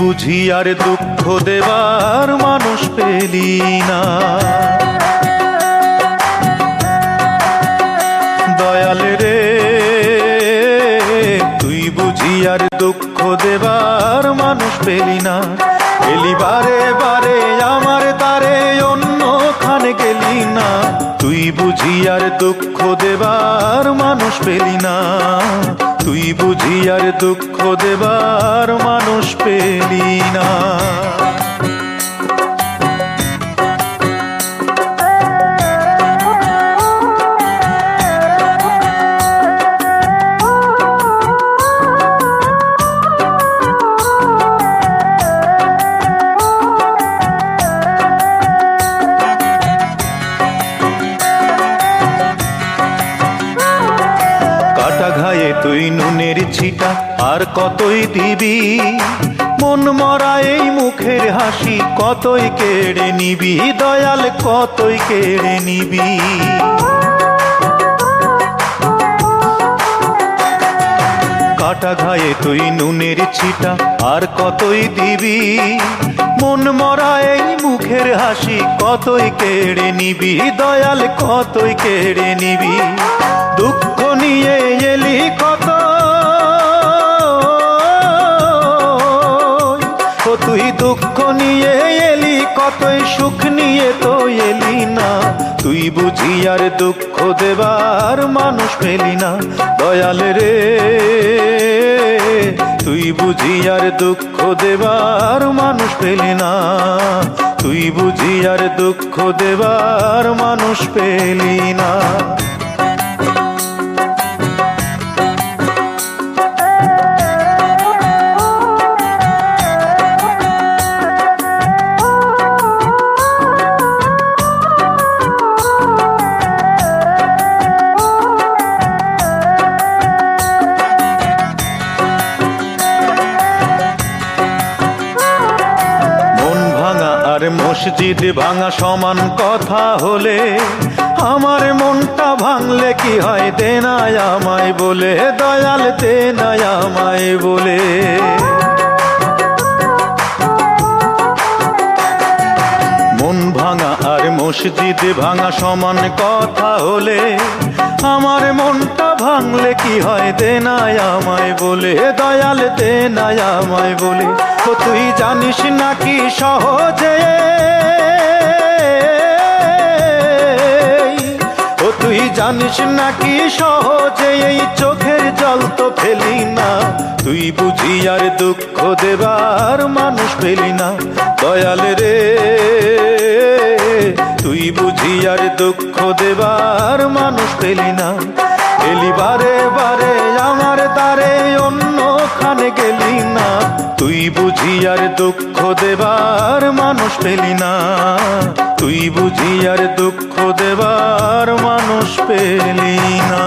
বুঝি আর দুঃখ দেবার মানুষ পেলি না। দয়াল রে তুই বুঝি আর দুঃখ দেবার মানুষ পেলি না। এলি বারে বারে আমার তারে অন্যখানে গেলি না। তুই বুঝি আর দুঃখ দেবার মানুষ পেলি না। তুই বুঝি আর দুঃখ দেবার মানুষ পেলি না। ঘায়ে তুই নুনের ছিটা আর কতই দিবি, মন মরা এই মুখের হাসি কতই কেড়ে নিবি। দয়াল কতই কেড়ে নিবি। কাটা ঘায়ে তুই নুনের ছিটা আর কতই দিবি, মন মরা এই মুখের হাসি কতই কেড়ে নিবি। দয়াল কতই কেড়ে নিবি। দুঃখ নিয়ে এলি কত, ও তুই দুঃখ নিয়ে এলি কতই, সুখ নিয়ে তো এলি না। তুই বুঝি আর দুঃখ দেবার মানুষ পেলি না। দয়াল রে তুই বুঝি আর দুঃখ দেবার মানুষ পেলি না। তুই বুঝি আর দুঃখ দেবার মানুষ পেলি না। মসজিদ ভাঙা সমান কথা হলে, আমার মনটা ভাঙলে কি হয় দে না আমায় বলে। দয়াল দে না আমায় বলে। মন ভাঙা আর মসজিদ ভাঙা সমান কথা হলে, আমার মনটা ভাঙলে কি হয় দে না আমায় বলে। দয়াল দে না আমায় বলে। ও তুই জানিস নাকি সহজে, ও তুই জানিস নাকি সহজে এই চোখের জল তো ফেলি না। তুই বুঝি আর দুঃখ দেবার মানুষ পেলি না। দয়াল রে তুই বুঝি আর দুঃখ দেবার মানুষ পেলি না। এলি বারে বারে আমার দ্বারে অন্যখানে গেলি না। তুই বুঝি আর দুঃখ দেবার মানুষ পেলি না। তুই বুঝি আর দুঃখ দেবার মানুষ পেলি না।